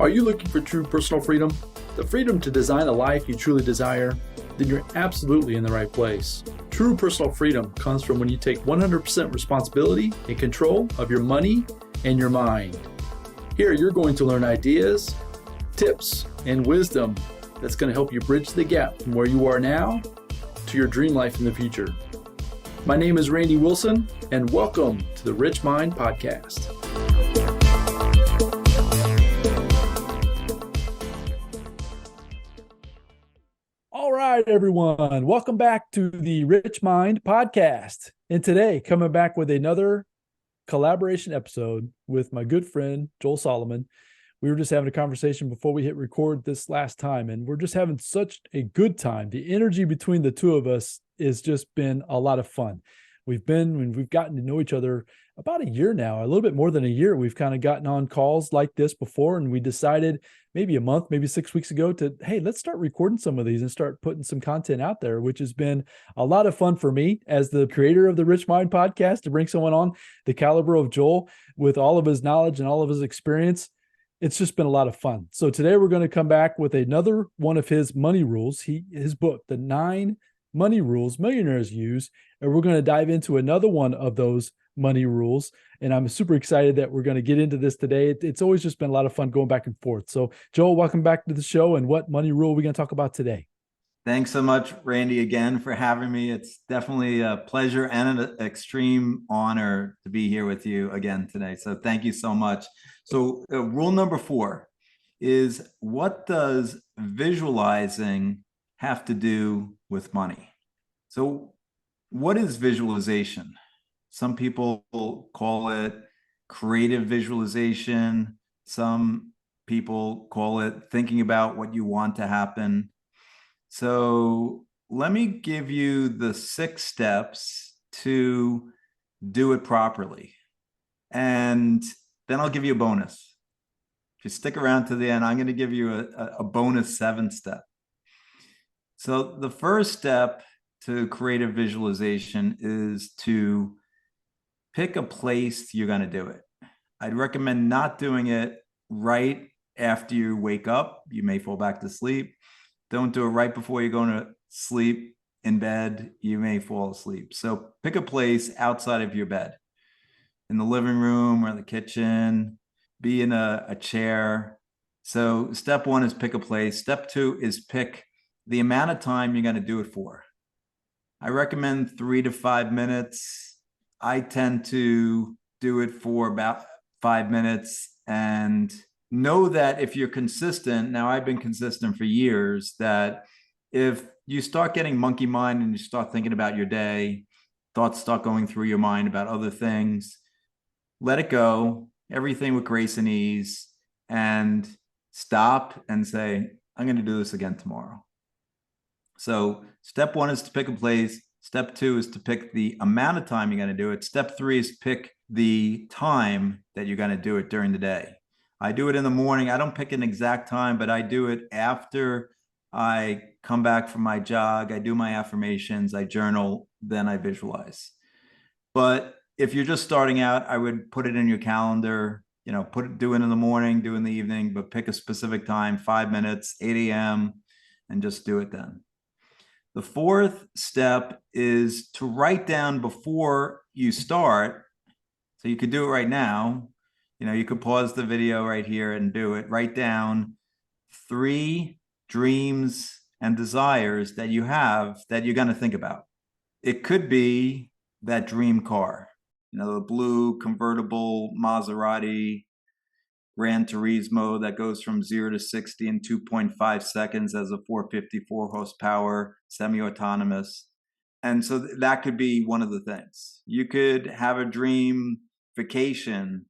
Are you looking for true personal freedom? The freedom to design a life you truly desire? Then you're absolutely in the right place. True personal freedom comes from when you take 100% responsibility and control of your money and your mind. Here, you're going to learn ideas, tips, and wisdom that's going to help you bridge the gap from where you are now to your dream life in the future. My name is Randy Wilson, and welcome to the RichMind Podcast. All right, everyone. Welcome back to the RichMind Podcast. And today, coming back with another collaboration episode with my good friend, Joel Salomon. We were just having a conversation before we hit record this last time, and we're just having such a good time. The energy between the two of us has just been a lot of fun. We've gotten to know each other about a year now, a little bit more than a year. We've kind of gotten on calls like this before, and we decided maybe a month, maybe 6 weeks ago hey, let's start recording some of these and start putting some content out there, which has been a lot of fun for me as the creator of the RichMind Podcast to bring someone on the caliber of Joel with all of his knowledge and all of his experience. It's just been a lot of fun. So today we're going to come back with another one of his money rules, his book, The 9 Money Rules Millionaires Use. And we're going to dive into another one of those money rules. And I'm super excited that we're going to get into this today. It's always just been a lot of fun going back and forth. So Joel, welcome back to the show. And what money rule are we going to talk about today? Thanks so much, Randy, again for having me. It's definitely a pleasure and an extreme honor to be here with you again today. So thank you so much. So rule number 4 is, what does visualizing have to do with money? So what is visualization? Some people call it creative visualization. Some people call it thinking about what you want to happen. So let me give you the 6 steps to do it properly. And then I'll give you a bonus. If you stick around to the end, I'm going to give you a bonus 7th step. So the first step to creative visualization is to pick a place you're going to do it. I'd recommend not doing it right after you wake up. You may fall back to sleep. Don't do it right before you're going to sleep in bed. You may fall asleep. So pick a place outside of your bed, in the living room or the kitchen, be in a chair. So step 1 is pick a place. Step 2 is pick the amount of time you're going to do it for. I recommend 3 to 5 minutes. I tend to do it for about 5 minutes, and know that if you're consistent, now I've been consistent for years, that if you start getting monkey mind and you start thinking about your day, thoughts start going through your mind about other things, let it go, everything with grace and ease, and stop and say, I'm going to do this again tomorrow. So step 1 is to pick a place. Step 2 is to pick the amount of time you're going to do it. Step 3 is pick the time that you're going to do it during the day. I do it in the morning. I don't pick an exact time, but I do it after I come back from my jog. I do my affirmations, I journal, then I visualize. But if you're just starting out, I would put it in your calendar, do it in the morning, do it in the evening, but pick a specific time, 5 minutes, 8 a.m., and just do it then. The 4th step is to write down before you start. So you could do it right now. You could pause the video right here and do it. Write down 3 dreams and desires that you have that you're going to think about. It could be that dream car, the blue convertible Maserati Gran Turismo that goes from 0 to 60 in 2.5 seconds as a 454 horsepower semi-autonomous. And so that could be one of the things. You could have a dream vacation,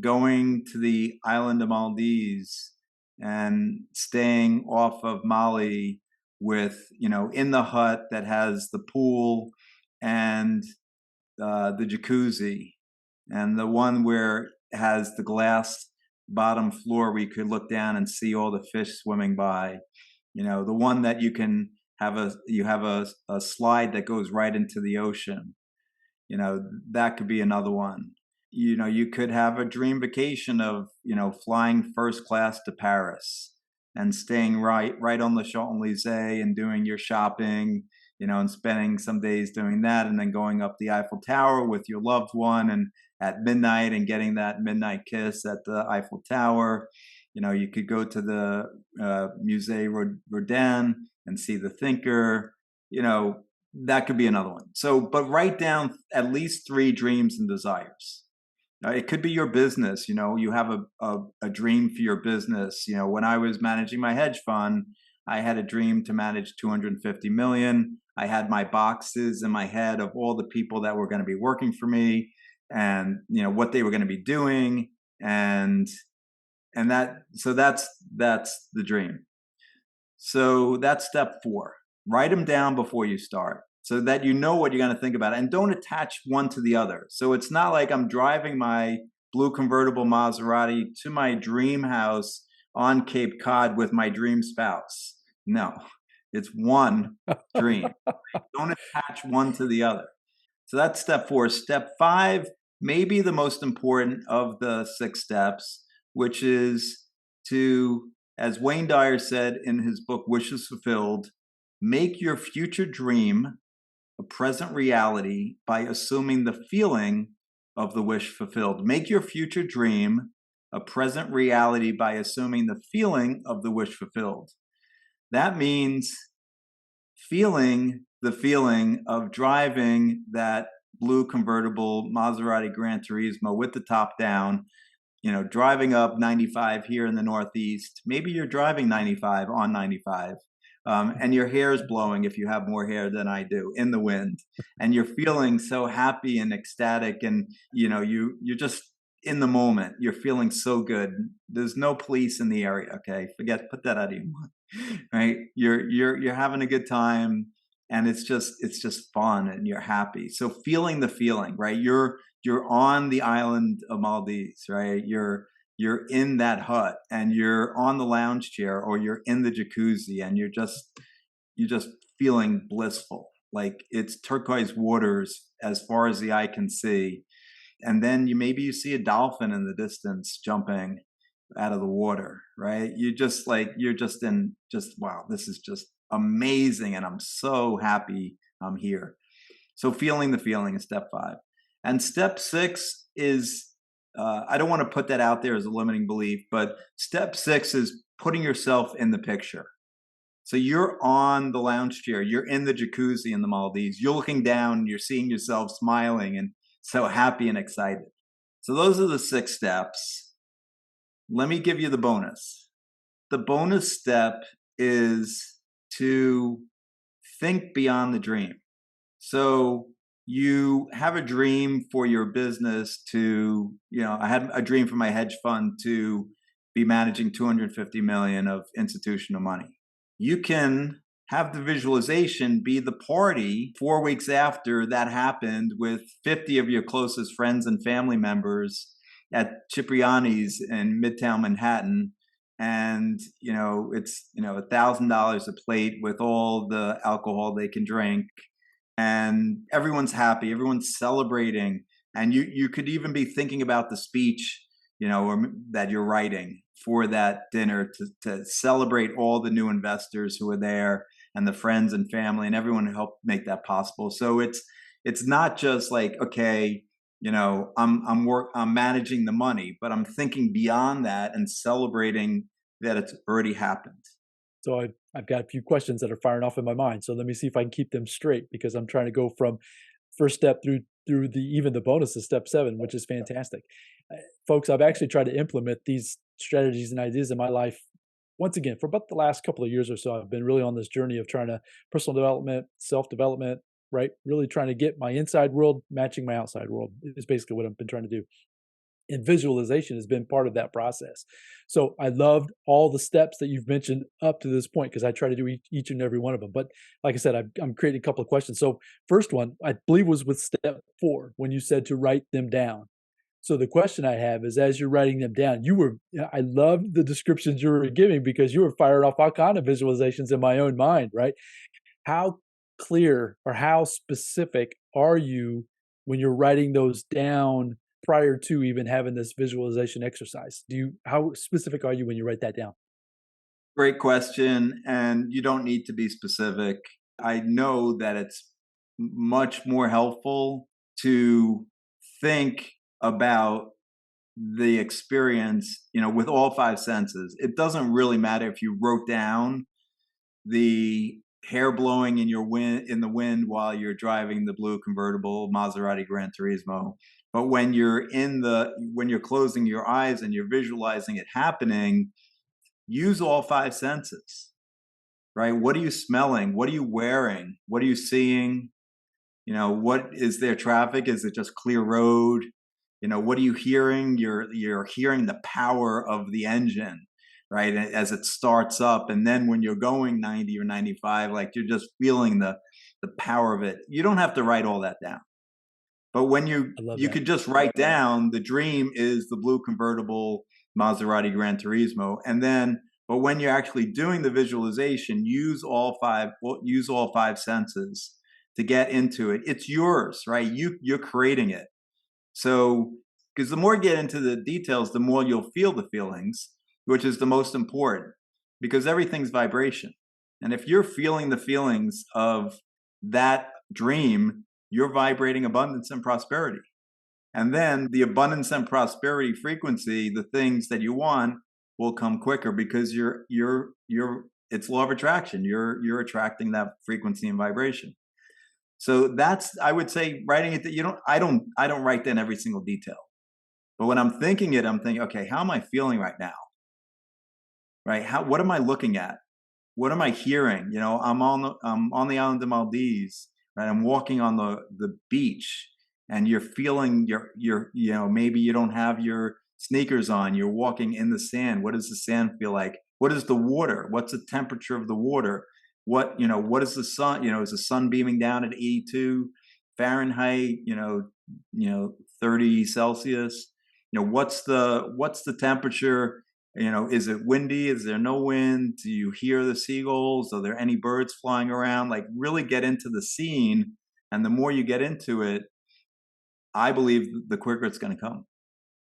going to the island of Maldives and staying off of Mali with, in the hut that has the pool and the jacuzzi, and the one where it has the glass bottom floor where you could look down and see all the fish swimming by. The one that you have a slide that goes right into the ocean. That could be another one. you could have a dream vacation of, flying first class to Paris and staying right on the Champs-Élysées and doing your shopping, and spending some days doing that, and then going up the Eiffel Tower with your loved one and at midnight and getting that midnight kiss at the Eiffel Tower. You could go to the Musée Rodin and see the thinker. That could be another one. So, but write down at least 3 dreams and desires. It could be your business. You have a dream for your business. When I was managing my hedge fund, I had a dream to manage 250 million. I had my boxes in my head of all the people that were going to be working for me, and what they were going to be doing, and so that's the dream. So that's step 4. Write them down before you start, so that you know what you're going to think about, and don't attach one to the other. So it's not like I'm driving my blue convertible Maserati to my dream house on Cape Cod with my dream spouse. No, it's one dream. Don't attach one to the other. So that's step 4. Step 5 may be the most important of the 6 steps, which is to, as Wayne Dyer said in his book, Wishes Fulfilled, make your future dream a present reality by assuming the feeling of the wish fulfilled. Make your future dream a present reality by assuming the feeling of the wish fulfilled. That means feeling the feeling of driving that blue convertible Maserati Gran Turismo with the top down, driving up 95 here in the Northeast. Maybe you're driving 95 on 95. And your hair is blowing, if you have more hair than I do, in the wind, and you're feeling so happy and ecstatic, and you're just in the moment. You're feeling so good. There's no police in the area. Okay, put that out of your mind. Right? You're having a good time, and it's just fun, and you're happy. So feeling the feeling, right? You're on the island of Maldives, right? You're in that hut, and you're on the lounge chair, or you're in the jacuzzi, and you're just feeling blissful. Like it's turquoise waters as far as the eye can see. And then maybe you see a dolphin in the distance jumping out of the water, right? You're just wow, this is just amazing. And I'm so happy I'm here. So feeling the feeling is step 5. And step 6 is, I don't want to put that out there as a limiting belief, but step 6 is putting yourself in the picture. So you're on the lounge chair, you're in the jacuzzi in the Maldives, you're looking down, and you're seeing yourself smiling and so happy and excited. So those are the 6 steps. Let me give you the bonus. The bonus step is to think beyond the dream. So you have a dream for your business to, I had a dream for my hedge fund to be managing 250 million of institutional money. You can have the visualization be the party 4 weeks after that happened with 50 of your closest friends and family members at Cipriani's in Midtown Manhattan. And, it's, $1,000 a plate with all the alcohol they can drink. And everyone's happy, everyone's celebrating. And you could even be thinking about the speech, or that you're writing for that dinner to celebrate all the new investors who are there, and the friends and family and everyone who helped make that possible. So it's not just like, okay, I'm managing the money, but I'm thinking beyond that and celebrating that it's already happened. So I've got a few questions that are firing off in my mind. So let me see if I can keep them straight, because I'm trying to go from first step through even the bonus of step 7, which is fantastic. Folks, I've actually tried to implement these strategies and ideas in my life. Once again, for about the last couple of years or so, I've been really on this journey of trying to personal development, self-development, right? Really trying to get my inside world matching my outside world is basically what I've been trying to do. And visualization has been part of that process. So I loved all the steps that you've mentioned up to this point, because I try to do each and every one of them. But like I said, I'm creating a couple of questions. So first one, I believe, was with step 4, when you said to write them down. So the question I have is, as you're writing them down, I loved the descriptions you were giving, because you were firing off all kind of visualizations in my own mind, right? How clear or how specific are you when you're writing those down prior to even having this visualization exercise? How specific are you when you write that down? Great question. And you don't need to be specific. I know that it's much more helpful to think about the experience, with all five senses. It doesn't really matter if you wrote down the hair blowing in the wind while you're driving the blue convertible Maserati Gran Turismo. But when you're closing your eyes and you're visualizing it happening, use all five senses, right? What are you smelling? What are you wearing? What are you seeing? What is there traffic? Is it just clear road? What are you hearing? You're hearing the power of the engine, right? As it starts up. And then when you're going 90 or 95, like you're just feeling the power of it. You don't have to write all that down. But when you could just write down the dream is the blue convertible Maserati Gran Turismo. But when you're actually doing the visualization, use all five senses to get into it. It's yours, right? You're creating it. So, because the more you get into the details, the more you'll feel the feelings, which is the most important, because everything's vibration. And if you're feeling the feelings of that dream, you're vibrating abundance and prosperity. And then the abundance and prosperity frequency, the things that you want, will come quicker because it's law of attraction. You're attracting that frequency and vibration. So I would say, writing it that I don't write down every single detail. But when I'm thinking it, I'm thinking, okay, how am I feeling right now? Right? What am I looking at? What am I hearing? I'm on the island of Maldives, right? I'm walking on the beach, and you're feeling maybe you don't have your sneakers on. You're walking in the sand. What does the sand feel like? What is the water? What's the temperature of the water? What is the sun? Is the sun beaming down at 82 Fahrenheit? 30 Celsius. What's the temperature? Is it windy? Is there no wind? Do you hear the seagulls? Are there any birds flying around? Like, really get into the scene. And the more you get into it, I believe the quicker it's going to come.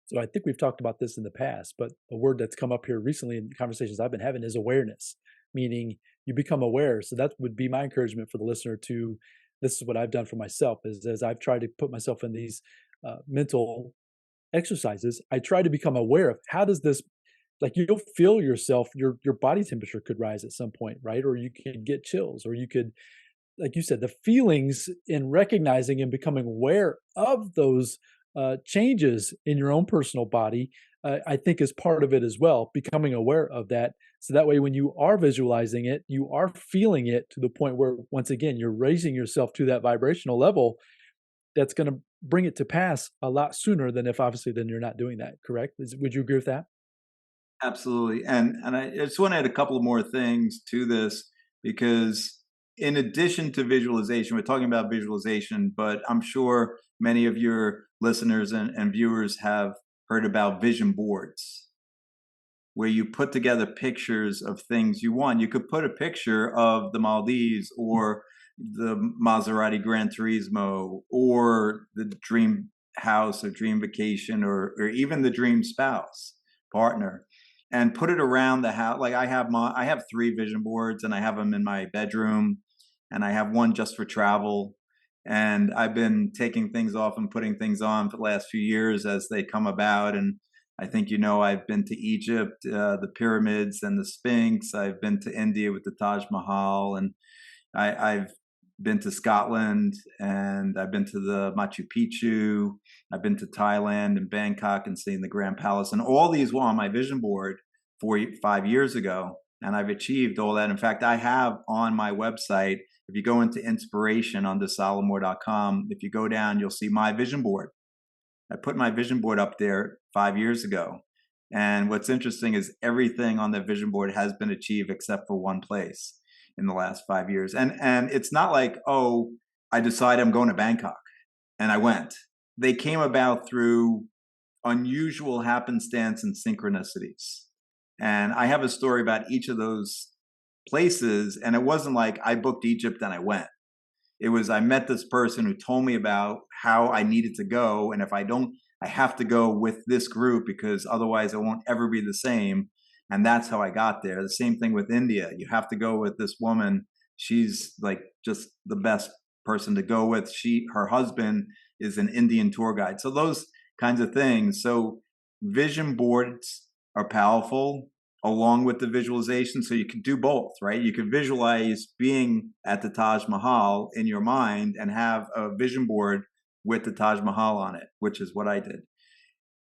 So I think we've talked about this in the past, but a word that's come up here recently in conversations I've been having is awareness, meaning you become aware. So that would be my encouragement for the listener this is what I've done for myself, is as I've tried to put myself in these mental exercises, I try to become aware of how does this, like, you'll feel yourself, your body temperature could rise at some point, right? Or you could get chills, or you could, like you said, the feelings in recognizing and becoming aware of those changes in your own personal body, I think is part of it as well, becoming aware of that. So that way, when you are visualizing it, you are feeling it to the point where, once again, you're raising yourself to that vibrational level that's going to bring it to pass a lot sooner than then you're not doing that. Correct? Would you agree with that? Absolutely. And I just want to add a couple of more things to this, because in addition to visualization, we're talking about visualization, but I'm sure many of your listeners and viewers have heard about vision boards, where you put together pictures of things you want. You could put a picture of the Maldives, or the Maserati Gran Turismo, or the dream house or dream vacation, or even the dream spouse partner, and put it around the house. Like I have 3 vision boards, and I have them in my bedroom, and I have one just for travel. And I've been taking things off and putting things on for the last few years as they come about. And I think I've been to Egypt, the pyramids and the Sphinx. I've been to India with the Taj Mahal, and I've been to Scotland, and I've been to the Machu Picchu. I've been to Thailand and Bangkok and seen the Grand Palace. And all these were on my vision board 5 years ago. And I've achieved all that. In fact, I have on my website, if you go into inspiration on salomon.com, if you go down, you'll see my vision board. I put my vision board up there 5 years ago. And what's interesting is everything on the vision board has been achieved except for one place in the last 5 years. And it's not like, oh, I decided I'm going to Bangkok and I went. They came about through unusual happenstance and synchronicities. And I have a story about each of those places. And it wasn't like I booked Egypt and I went. It was, I met this person who told me about how I needed to go. And if I don't I have to go with this group because otherwise it won't ever be the same. And that's how I got there. The same thing with India. You have to go with this woman. She's like just the best person to go with. Her husband is an Indian tour guide. So those kinds of things. So vision boards are powerful along with the visualization. So you can do both, right? You can visualize being at the Taj Mahal in your mind and have a vision board with the Taj Mahal on it, which is what I did.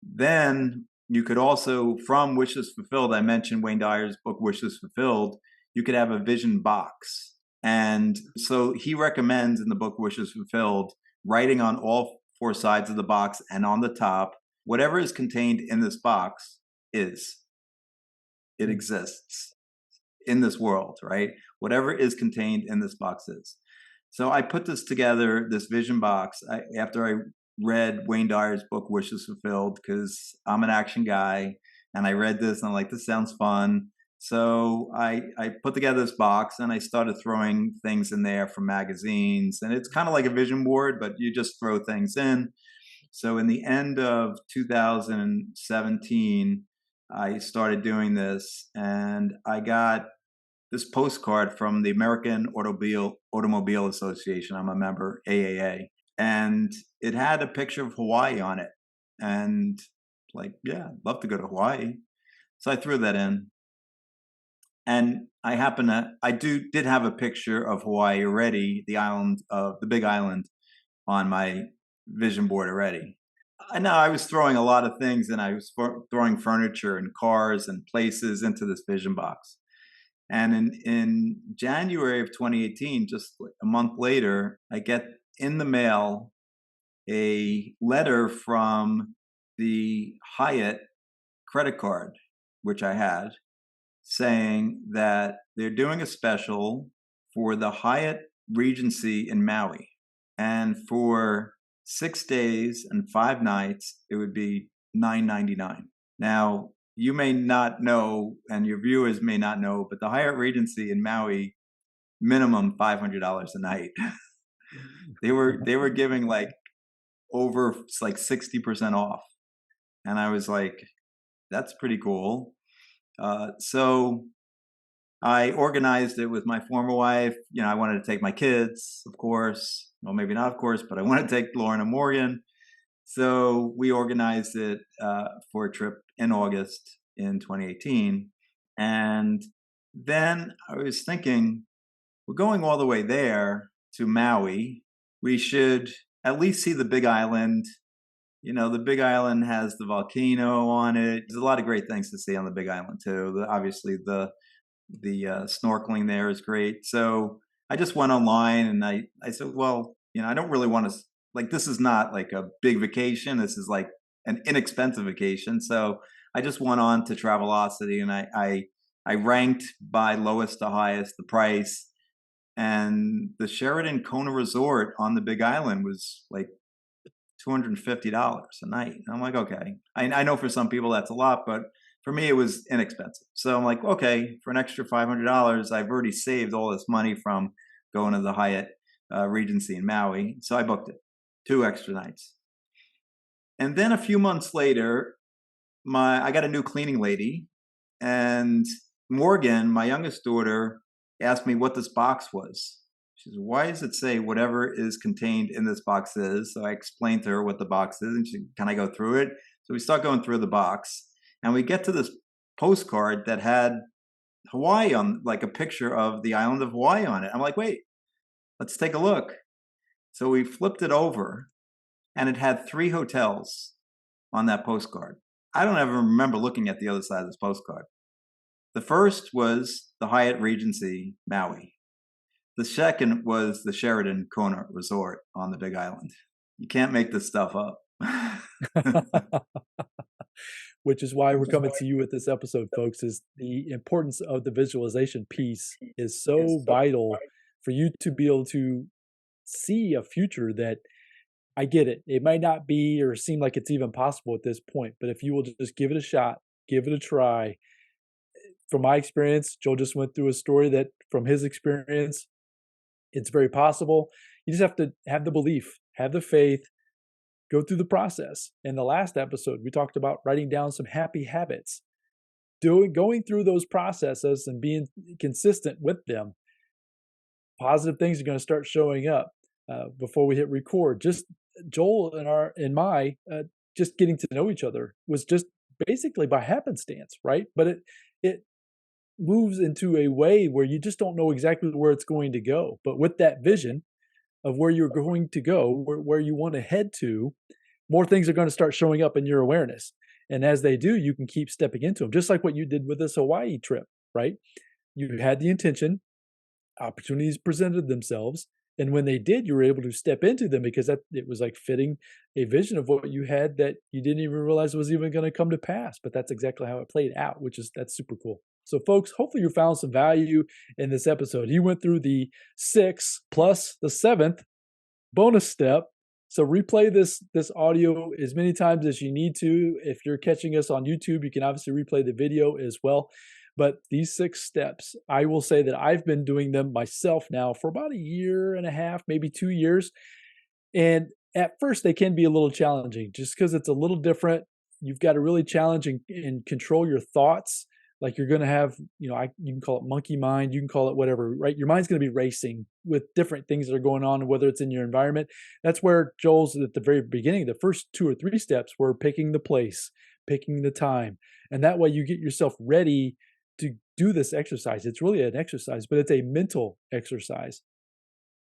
Then you could also, from Wishes Fulfilled, I mentioned Wayne Dyer's book, Wishes Fulfilled, you could have a vision box. And so he recommends in the book, Wishes Fulfilled, writing on all four sides of the box and on the top, whatever is contained in this box it exists in this world, right? Whatever is contained in this box is. So I put this together, this vision box, after I read Wayne Dyer's book, Wishes Fulfilled, because I'm an action guy, and I read this and I'm like, this sounds fun. So I put together this box and I started throwing things in there from magazines, and it's kind of like a vision board, but you just throw things in. So in the end of 2017, I started doing this, and I got this postcard from the American Automobile Association. I'm a member, AAA. And it had a picture of Hawaii on it. And like, yeah, I'd love to go to Hawaii. So I threw that in. And I did have a picture of Hawaii already, the big island on my vision board already. I know I was throwing a lot of things, and I was throwing furniture and cars and places into this vision box. And in January of 2018, just a month later, I get in the mail a letter from the Hyatt credit card, which I had, saying that they're doing a special for the Hyatt Regency in Maui. And for 6 days and 5 nights, it would be $9.99. Now, you may not know, and your viewers may not know, but the Hyatt Regency in Maui, minimum $500 a night. They were giving like 60% off, and I was like, that's pretty cool. So I organized it with my former wife. You know, I wanted to take my kids, of course. Well, maybe not, of course, but I wanted to take Lauren and Morgan. So we organized it for a trip in August in 2018. And then I was thinking, we're going all the way there to Maui. We should at least see the Big Island. You know, the Big Island has the volcano on it. There's a lot of great things to see on the Big Island too. Obviously, the snorkeling there is great. So I just went online and I said, well, you know, I don't really want to, like, this is not like a big vacation. This is like an inexpensive vacation. So I just went on to Travelocity, and I ranked by lowest to highest the price. And the Sheraton Kona Resort on the Big Island was like $250 a night. And I'm like, okay, I know for some people that's a lot, but for me, it was inexpensive. So I'm like, okay, for an extra $500, I've already saved all this money from going to the Hyatt Regency in Maui. So I booked it, 2 extra nights. And then a few months later, I got a new cleaning lady, and Morgan, my youngest daughter, asked me what this box was. She said, why does it say whatever is contained in this box is? So I explained to her what the box is, and she said, can I go through it? So we start going through the box, and we get to this postcard that had Hawaii on, like a picture of the island of Hawaii on it. I'm like, wait, let's take a look. So we flipped it over, and it had 3 hotels on that postcard. I don't ever remember looking at the other side of this postcard. The first was the Hyatt Regency Maui. The second was the Sheraton Kona Resort on the Big Island. You can't make this stuff up. Which is why we're coming to you with this episode, folks, is the importance of the visualization piece is so vital for you to be able to see a future that, I get it, it might not be or seem like it's even possible at this point, but if you will just give it a shot, give it a try. From my experience, Joel just went through a story that from his experience, it's very possible. You just have to have the belief, have the faith, go through the process. In the last episode, we talked about writing down some happy habits, going through those processes and being consistent with them. Positive things are going to start showing up before we hit record. Just Joel and my just getting to know each other was just basically by happenstance, right? But it moves into a way where you just don't know exactly where it's going to go. But with that vision of where you're going to go, where you want to head to, more things are going to start showing up in your awareness. And as they do, you can keep stepping into them, just like what you did with this Hawaii trip, right? You had the intention, opportunities presented themselves. And when they did, you were able to step into them because it was like fitting a vision of what you had that you didn't even realize was even going to come to pass. But that's exactly how it played out, that's super cool. So folks, hopefully you found some value in this episode. He went through the 6 plus the 7th bonus step. So replay this audio as many times as you need to. If you're catching us on YouTube, you can obviously replay the video as well. But these 6 steps, I will say that I've been doing them myself now for about 1.5 years, maybe 2 years. And at first they can be a little challenging just because it's a little different. You've got to really challenge and control your thoughts. Like you're going to have, you can call it monkey mind, you can call it whatever, right? Your mind's going to be racing with different things that are going on, whether it's in your environment. That's where Joel's at the very beginning, the first 2 or 3 steps were picking the place, picking the time. And that way you get yourself ready to do this exercise. It's really an exercise, but it's a mental exercise.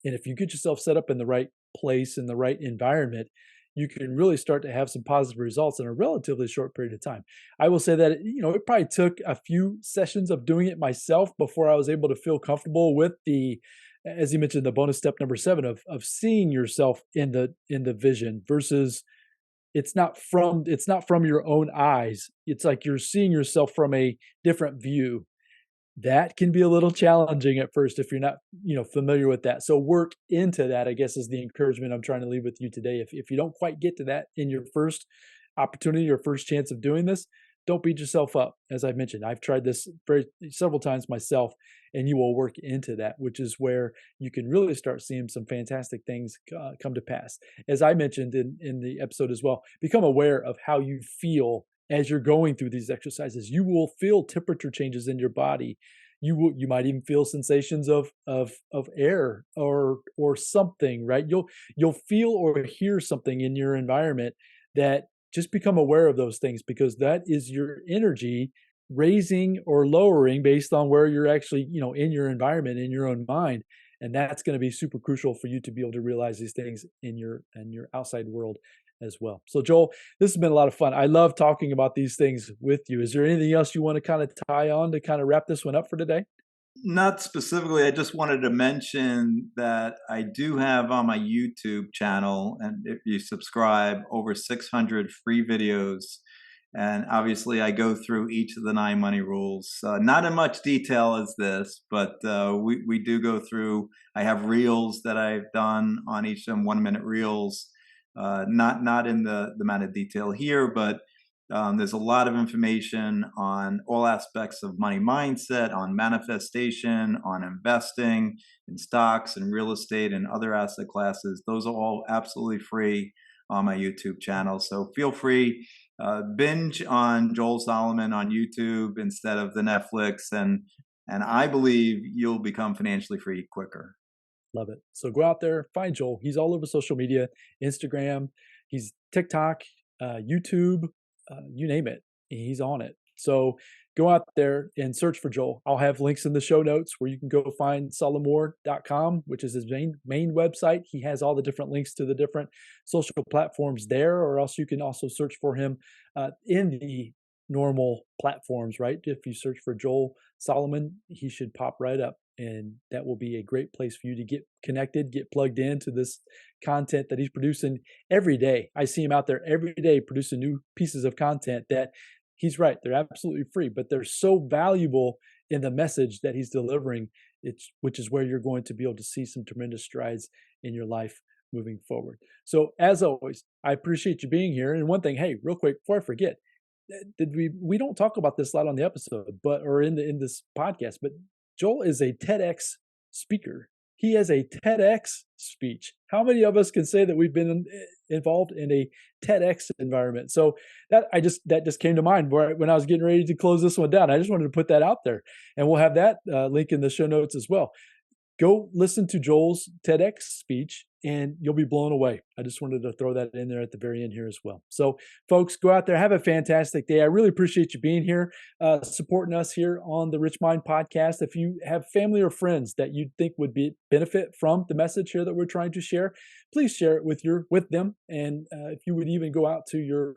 And if you get yourself set up in the right place, in the right environment, you can really start to have some positive results in a relatively short period of time. I will say that, it probably took a few sessions of doing it myself before I was able to feel comfortable with as you mentioned, the bonus step number 7 of seeing yourself in the vision versus it's not from your own eyes. It's like you're seeing yourself from a different view. That can be a little challenging at first if you're not, familiar with that. So work into that, I guess, is the encouragement I'm trying to leave with you today. If you don't quite get to that in your first opportunity or first chance of doing this, don't beat yourself up. As I mentioned, I've tried this several times myself, and you will work into that, which is where you can really start seeing some fantastic things come to pass. As I mentioned in the episode as well, become aware of how you feel as you're going through these exercises. You will feel temperature changes in your body. You might even feel sensations of air or something, right? You'll feel or hear something in your environment that just become aware of those things, because that is your energy raising or lowering based on where you're actually, in your environment, in your own mind. And that's going to be super crucial for you to be able to realize these things in your outside world as well. So Joel, this has been a lot of fun. I love talking about these things with you. Is there anything else you want to kind of tie on to kind of wrap this one up for today? Not specifically. I just wanted to mention that I do have on my YouTube channel, and if you subscribe, over 600 free videos. And obviously, I go through each of the 9 money rules, not in much detail as this, but we do go through. I have reels that I've done on each of them, 1-minute reels. Not in the amount of detail here, but there's a lot of information on all aspects of money mindset, on manifestation, on investing in stocks and real estate and other asset classes. Those are all absolutely free on my YouTube channel. So feel free, binge on Joel Salomon on YouTube instead of the Netflix, and I believe you'll become financially free quicker. Love it. So go out there, find Joel. He's all over social media, Instagram, he's TikTok, YouTube, you name it. He's on it. So go out there and search for Joel. I'll have links in the show notes where you can go find salomon.com, which is his main website. He has all the different links to the different social platforms there, or else you can also search for him in the normal platforms, right? If you search for Joel Salomon, he should pop right up. And that will be a great place for you to get connected, get plugged into this content that he's producing every day. I see him out there every day producing new pieces of content that he's right. They're absolutely free, but they're so valuable in the message that he's delivering, which is where you're going to be able to see some tremendous strides in your life moving forward. So as always, I appreciate you being here. And one thing, hey, real quick, before I forget, we don't talk about this a lot on the episode, or in this podcast, but Joel is a TEDx speaker. He has a TEDx speech. How many of us can say that we've been involved in a TEDx environment. So that just came to mind when I was getting ready to close this one down. I just wanted to put that out there, and we'll have that link in the show notes as well. Go listen to Joel's TEDx speech and you'll be blown away. I just wanted to throw that in there at the very end here as well. So folks, go out there, have a fantastic day. I really appreciate you being here, supporting us here on the RichMind Podcast. If you have family or friends that you think would benefit from the message here that we're trying to share, please share it with them. And if you would even go out to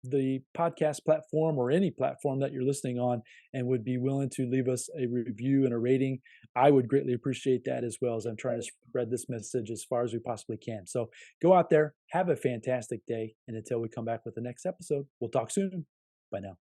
the podcast platform or any platform that you're listening on and would be willing to leave us a review and a rating, I would greatly appreciate that, as well as I'm trying to spread this message as far as we possibly can. So go out there, have a fantastic day. And until we come back with the next episode, we'll talk soon. Bye now.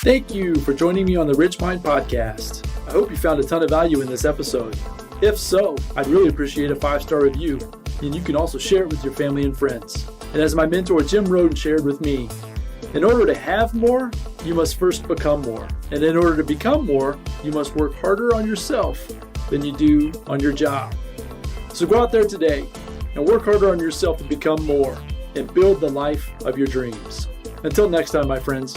Thank you for joining me on the RichMind Podcast. I hope you found a ton of value in this episode. If so, I'd really appreciate a 5-star review, and you can also share it with your family and friends. And as my mentor Jim Rohn shared with me, in order to have more, you must first become more. And in order to become more, you must work harder on yourself than you do on your job. So go out there today and work harder on yourself to become more and build the life of your dreams. Until next time, my friends.